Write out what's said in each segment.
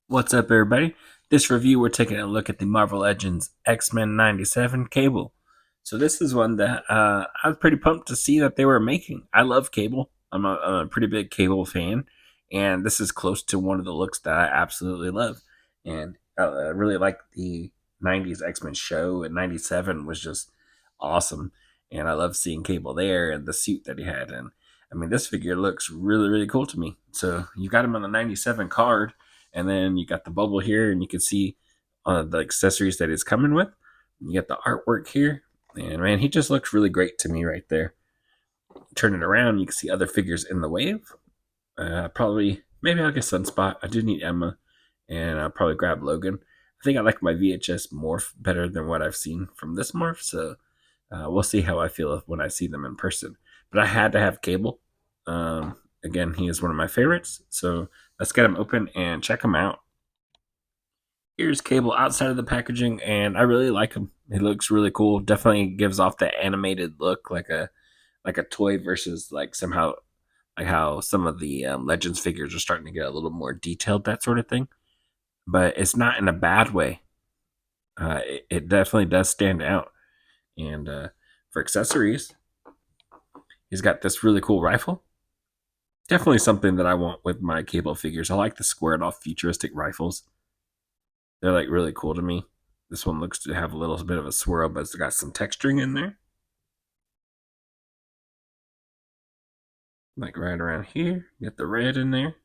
What's up, everybody? This review, we're taking a look at the Marvel Legends X-Men 97 Cable. So this is one that I was pretty pumped to see that they were making. I love Cable. I'm a pretty big Cable fan, and this is close to one of the looks that I absolutely love. And I really like the 90s X-Men show, and 97 was just awesome. And I love seeing Cable there and the suit that he had. And I mean, this figure looks really, really cool to me. So you got him on the 97 card, and then you got the bubble here, and you can see the accessories that it's coming with. You get the artwork here, and man, he just looks really great to me right there. Turn it around, you can see other figures in the wave. Probably, maybe I'll get Sunspot. I do need Emma, and I'll probably grab Logan. I think I like my VHS morph better than what I've seen from this morph, so we'll see how I feel when I see them in person. But I had to have Cable. Again, he is one of my favorites, so let's get him open and check him out. Here's Cable outside of the packaging, and I really like him. He looks really cool. Definitely gives off the animated look, like a toy versus like somehow like how some of the Legends figures are starting to get a little more detailed, that sort of thing. But it's not in a bad way. It definitely does stand out. And for accessories, he's got this really cool rifle. Definitely something that I want with my Cable figures. I like the squared off futuristic rifles. They're like really cool to me. This one looks to have a little bit of a swirl, but it's got some texturing in there. Like right around here, you got the red in there.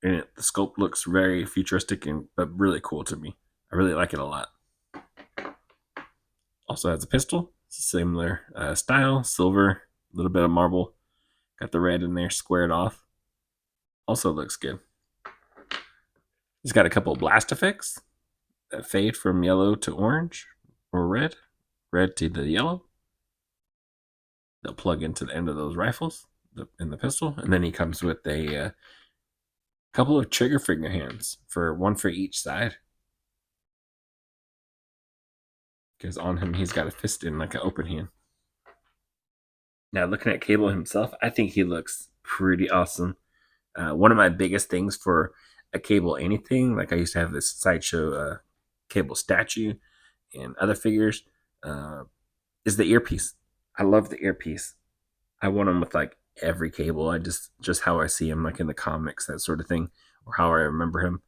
And the sculpt looks very futuristic and but really cool to me. I really like it a lot. Also has a pistol, similar style, silver, a little bit of marble. Got the red in there, squared off. Also looks good. He's got a couple of blast effects that fade from yellow to orange or red, red to the yellow. They'll plug into the end of those rifles in the pistol, and then he comes with a couple of trigger finger hands for one for each side. Because on him, he's got a fist in like an open hand. Now, looking at Cable himself, I think he looks pretty awesome. One of my biggest things for a Cable anything, like I used to have this sideshow Cable statue and other figures, uh, is the earpiece. I love the earpiece. I want them with like every Cable. I just how I see him, like in the comics, that sort of thing, or how I remember him.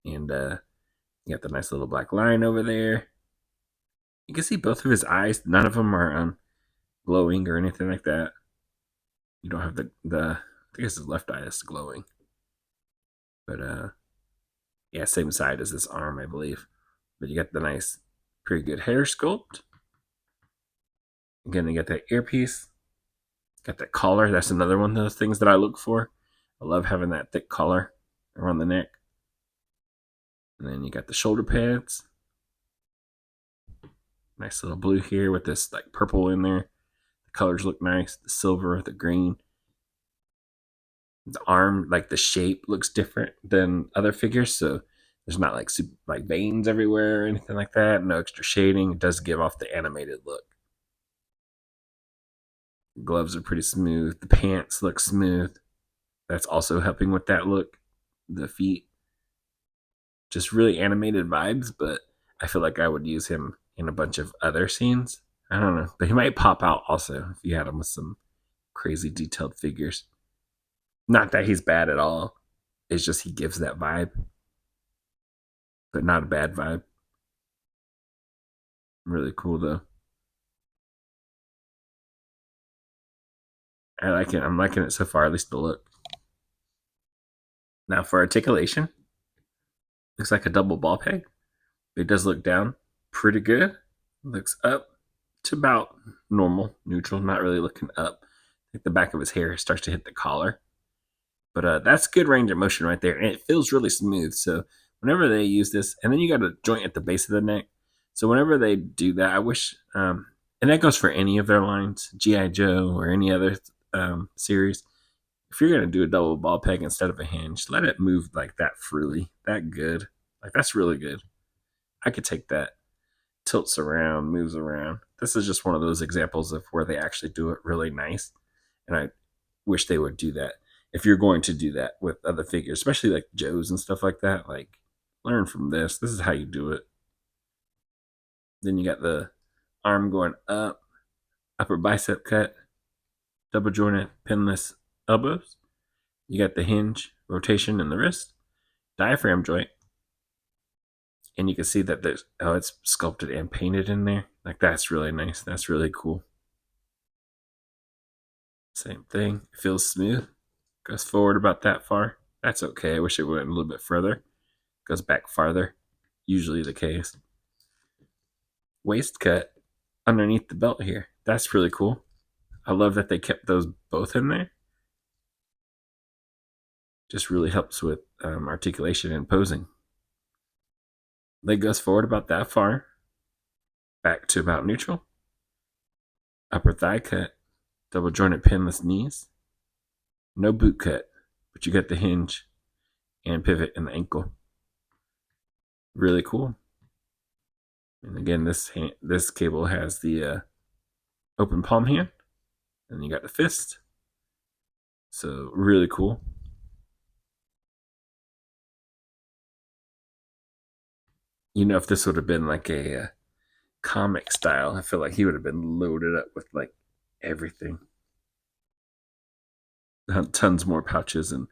And you got the nice little black line over there. You can see both of his eyes. None of them are glowing or anything like that. You don't have the I guess his left eye is glowing, but yeah, same side as this arm, I believe. But you got the nice, pretty good hair sculpt. Again, you got that earpiece. Got that collar. That's another one of those things that I look for. I love having that thick collar around the neck. And then you got the shoulder pads. Nice little blue here with this like purple in there. The colors look nice. The silver, the green. The arm, like the shape, looks different than other figures. So there's not like super, like veins everywhere or anything like that. No extra shading. It does give off the animated look. Gloves are pretty smooth. The pants look smooth. That's also helping with that look. The feet, just really animated vibes, but I feel like I would use him in a bunch of other scenes. I don't know, but he might pop out also if you had him with some crazy detailed figures. Not that he's bad at all. It's just he gives that vibe, but not a bad vibe. Really cool though. I like it. I'm liking it so far, at least the look. Now for articulation, looks like a double ball peg. It does look down pretty good. Looks up to about normal, neutral, not really looking up. I think the back of his hair starts to hit the collar. But that's good range of motion right there. And it feels really smooth. So whenever they use this, and then you got a joint at the base of the neck. So whenever they do that, I wish, and that goes for any of their lines, G.I. Joe or any other series. If you're going to do a double ball peg instead of a hinge, let it move like that freely. That good. Like that's really good. I could take that. Tilts around, moves around. This is just one of those examples of where they actually do it really nice. And I wish they would do that if you're going to do that with other figures, especially like Joe's and stuff like that, like learn from this. This is how you do it. Then you got the arm going up, upper bicep cut, double jointed pinless elbows. You got the hinge rotation in the wrist, diaphragm joint, and you can see that there's it's sculpted and painted in there. Like that's really nice. That's really cool. Same thing. It feels smooth. Goes forward about that far. That's okay. I wish it went a little bit further. Goes back farther. Usually the case. Waist cut underneath the belt here. That's really cool. I love that they kept those both in there. Just really helps with articulation and posing. Leg goes forward about that far. Back to about neutral. Upper thigh cut. Double jointed pinless knees. No boot cut, but you got the hinge and pivot in the ankle. Really cool. And again, this cable has the open palm hand, and you got the fist. So really cool. You know, if this would have been like a comic style, I feel like he would have been loaded up with like everything. Tons more pouches and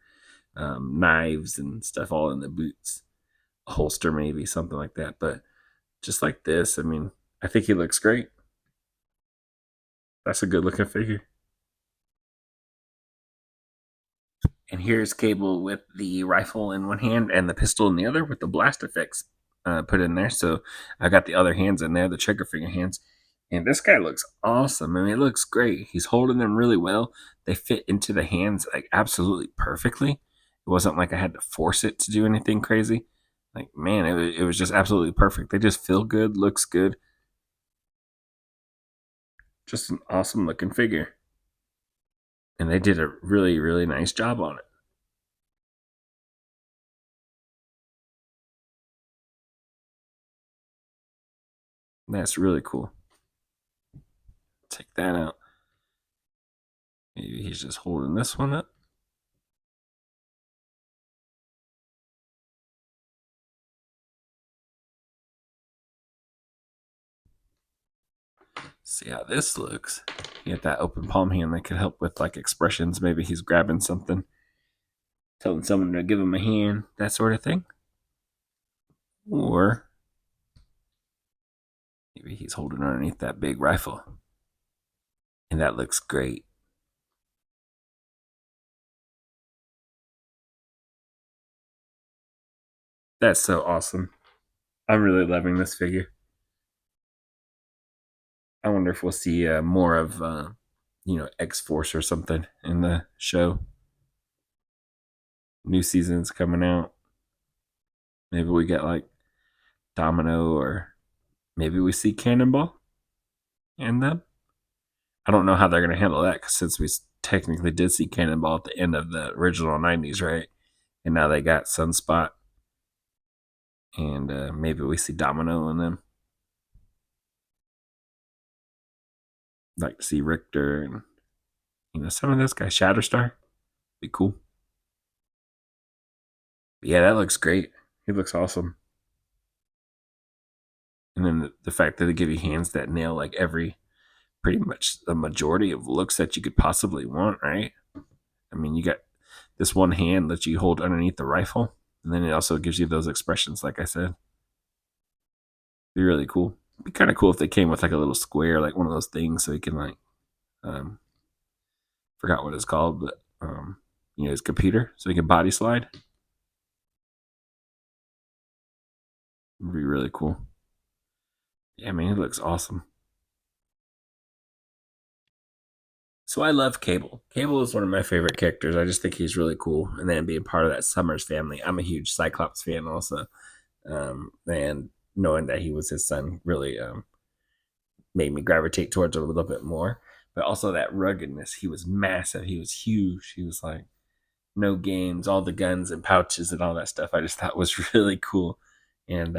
knives and stuff all in the boots. A holster, maybe something like that. But just like this, I mean, I think he looks great. That's a good looking figure. And here's Cable with the rifle in one hand and the pistol in the other with the blast effects put in there. So I got the other hands in there, the trigger finger hands. And this guy looks awesome. I mean, it looks great. He's holding them really well. They fit into the hands like absolutely perfectly. It wasn't like I had to force it to do anything crazy. Like, man, it was just absolutely perfect. They just feel good, looks good. Just an awesome looking figure. And they did a really, really nice job on it. That's really cool. Take that out. Maybe he's just holding this one up. See how this looks. You get that open palm hand that could help with like expressions. Maybe he's grabbing something, telling someone to give him a hand, that sort of thing. Or maybe he's holding underneath that big rifle. And that looks great. That's so awesome. I'm really loving this figure. I wonder if we'll see more of, X Force or something in the show. New seasons coming out. Maybe we get like Domino, or maybe we see Cannonball in them. I don't know how they're going to handle that because since we technically did see Cannonball at the end of the original 90s, right? And now they got Sunspot. And maybe we see Domino in them. Like to see Richter and some of this guy Shatterstar. Be cool. But yeah, that looks great. He looks awesome. And then the fact that they give you hands that nail like every pretty much the majority of looks that you could possibly want, right? I mean, you got this one hand that you hold underneath the rifle, and then it also gives you those expressions, like I said. Be really cool. Be kind of cool if they came with like a little square, like one of those things, so you can like, forgot what it's called, but his computer, so he can body slide. It'd be really cool. Yeah, man, it looks awesome. So I love Cable. Cable is one of my favorite characters. I just think he's really cool. And then being part of that Summers family, I'm a huge Cyclops fan also. And knowing that he was his son really made me gravitate towards him a little bit more. But also that ruggedness. He was massive. He was huge. He was like no games, all the guns and pouches and all that stuff. I just thought was really cool. And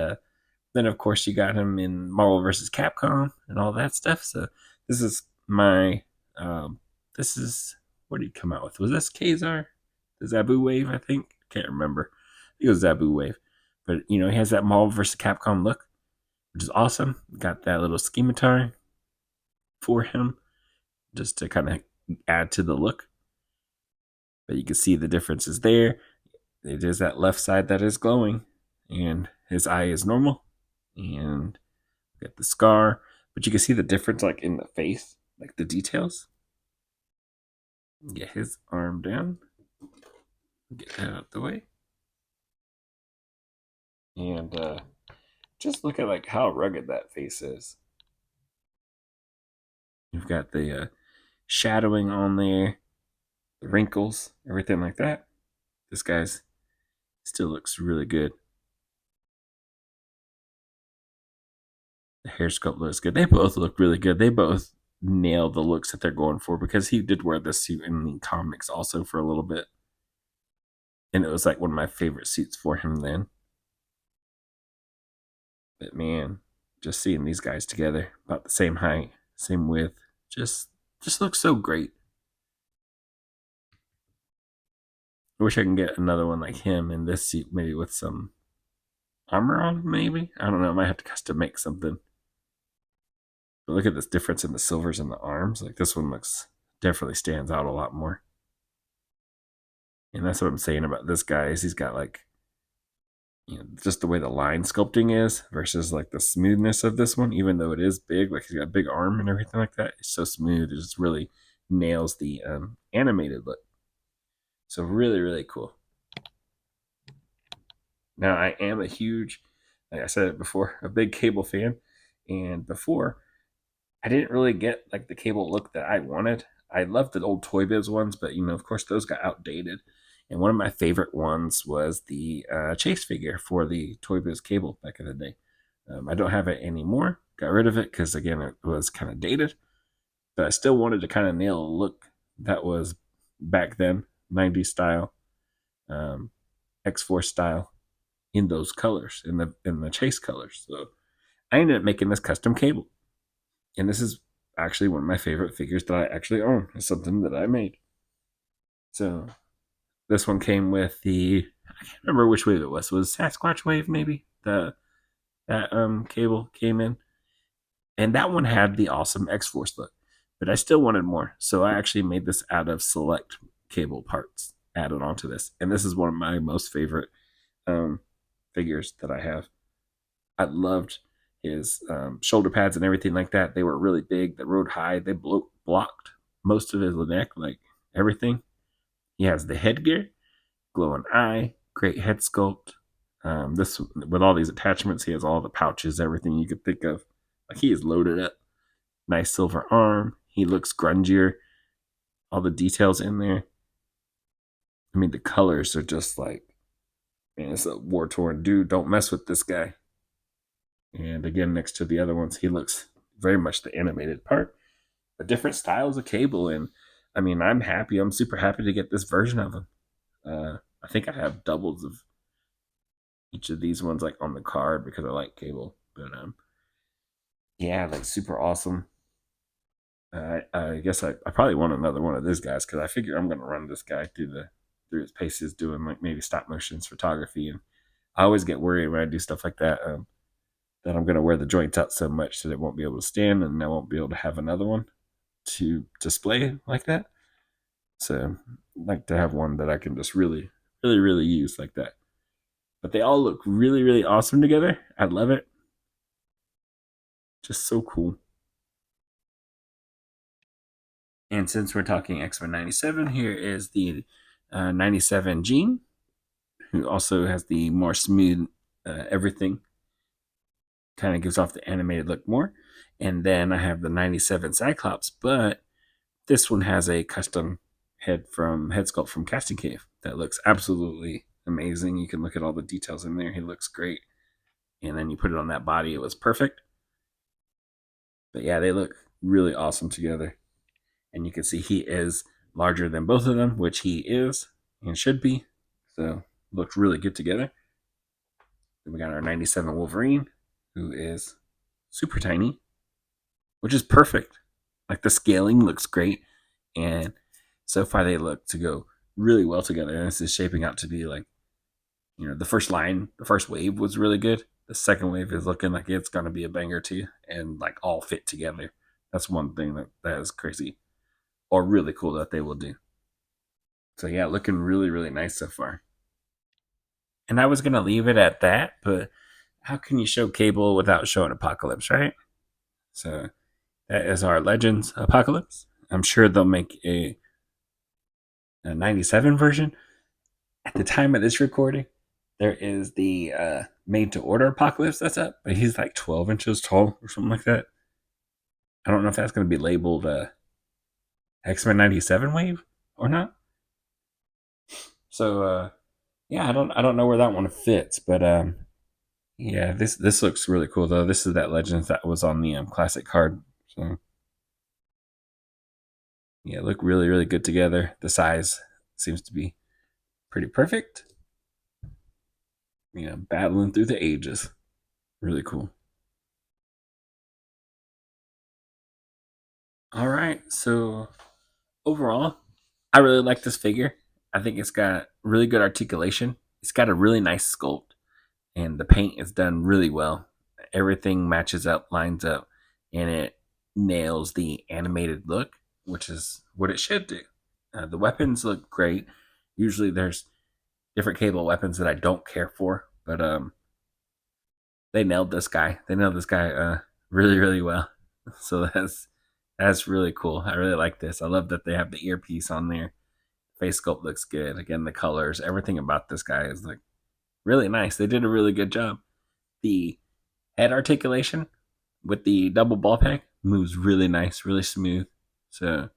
then of course you got him in Marvel versus Capcom and all that stuff. So this is my this is what did he come out with? Was this Kazar? the Zabu wave, I think. Can't remember. I think it was Zabu wave. But, he has that Marvel vs. Capcom look, which is awesome. Got that little scimitar for him just to kind of add to the look. But you can see the differences there. It is that left side that is glowing, and his eye is normal, and got the scar. But you can see the difference, like in the face, like the details. Get his arm down. Get that out the way, and just look at like how rugged that face is. You've got the shadowing on there, the wrinkles, everything like that. This guy's still looks really good. The hair sculpt looks good. They both look really good. They both nail the looks that they're going for, because he did wear this suit in the comics also for a little bit. And it was like one of my favorite suits for him then. But man, just seeing these guys together, about the same height, same width, just looks so great. I wish I can get another one like him in this suit, maybe with some armor on, maybe? I don't know, I might have to custom make something. But look at this difference in the silvers and the arms. Like this one looks, definitely stands out a lot more. And that's what I'm saying about this guy, is he's got like, just the way the line sculpting is versus like the smoothness of this one, even though it is big, like he's got a big arm and everything like that. It's so smooth. It just really nails the animated look. So really, really cool. Now I am a huge, like I said it before, a big Cable fan. And before, I didn't really get like the Cable look that I wanted. I loved the old Toy Biz ones, but of course those got outdated. And one of my favorite ones was the chase figure for the Toy Biz Cable back in the day. I don't have it anymore. Got rid of it because, again, it was kind of dated. But I still wanted to kind of nail a look that was back then, 90s style, X-Force style, in those colors, in the chase colors. So I ended up making this custom Cable. And this is actually one of my favorite figures that I actually own. It's something that I made. So this one came with I can't remember which wave it was. It was Sasquatch wave, maybe? That Cable came in. And that one had the awesome X-Force look. But I still wanted more. So I actually made this out of select Cable parts added onto this. And this is one of my most favorite figures that I have. I loved his shoulder pads and everything like that. They were really big. They rode high. They blocked most of his neck, like everything. He has the headgear, glowing eye, great head sculpt. This, with all these attachments, he has all the pouches, everything you could think of. Like, he is loaded up. Nice silver arm. He looks grungier. All the details in there. I mean, the colors are just like, man, it's a war-torn dude. Don't mess with this guy. And again, next to the other ones, he looks very much the animated part. But different styles of Cable. And I mean, I'm happy. I'm super happy to get this version of him. I think I have doubles of each of these ones, like on the card, because I like Cable. But yeah, like super awesome. I guess I probably want another one of these guys, because I figure I'm going to run this guy through his paces, doing like maybe stop motions photography. And I always get worried when I do stuff like that, that I'm going to wear the joints out so much that it won't be able to stand, and I won't be able to have another one to display like that. So I'd like to have one that I can just really, really, really use like that. But they all look really, really awesome together. I love it. Just so cool. And since we're talking X-Men 97, here is the 97 Jean, who also has the more smooth everything. Kind of gives off the animated look more. And then I have the 97 Cyclops, but this one has a custom head sculpt from Casting Cave that looks absolutely amazing. You can look at all the details in there. He looks great. And then you put it on that body, it was perfect. But yeah, they look really awesome together. And you can see he is larger than both of them, which he is and should be. So looks really good together. Then we got our 97 Wolverine, who is super tiny, which is perfect. Like, the scaling looks great. And so far they look to go really well together. And this is shaping out to be like, the first line, the first wave was really good. The second wave is looking like it's going to be a banger too, and like all fit together. That's one thing that is crazy or really cool that they will do. So yeah, looking really, really nice so far. And I was going to leave it at that, but how can you show Cable without showing Apocalypse, right? So that is our Legends Apocalypse. I'm sure they'll make a 97 version. At the time of this recording, there is the made to order Apocalypse that's up, but he's like 12 inches tall or something like that. I don't know if that's going to be labeled X-Men 97 wave or not. So yeah, I don't know where that one fits, but yeah, this looks really cool though. This is that Legends that was on the classic card. So yeah, look really, really good together. The size seems to be pretty perfect. Battling through the ages. Really cool. All right, so overall, I really like this figure. I think it's got really good articulation. It's got a really nice sculpt, and the paint is done really well. Everything matches up, lines up, and it nails the animated look, which is what it should do. The weapons look great. Usually, there's different Cable weapons that I don't care for, but they nailed this guy. They nailed this guy really, really well. So that's really cool. I really like this. I love that they have the earpiece on there. Face sculpt looks good. Again, the colors, everything about this guy is like really nice. They did a really good job. The head articulation with the double ball pack moves really nice, really smooth. So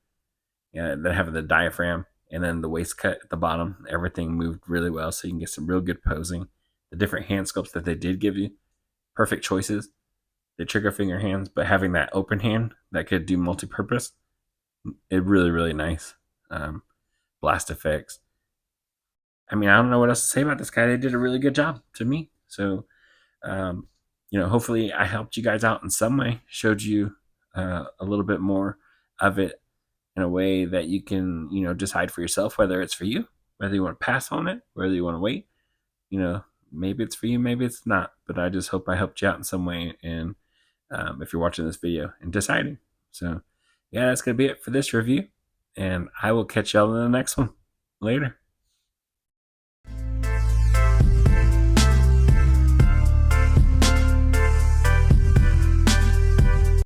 yeah, they have the diaphragm and then the waist cut at the bottom. Everything moved really well, so you can get some real good posing. The different hand sculpts that they did give you, perfect choices. The trigger finger hands, but having that open hand that could do multi-purpose, it really, really nice. Blast effects. I mean, I don't know what else to say about this guy. They did a really good job to me. So, hopefully I helped you guys out in some way, showed you a little bit more of it in a way that you can, decide for yourself whether it's for you, whether you want to pass on it, whether you want to wait. Maybe it's for you, maybe it's not. But I just hope I helped you out in some way. And if you're watching this video and deciding. So, yeah, that's going to be it for this review. And I will catch y'all in the next one. Later.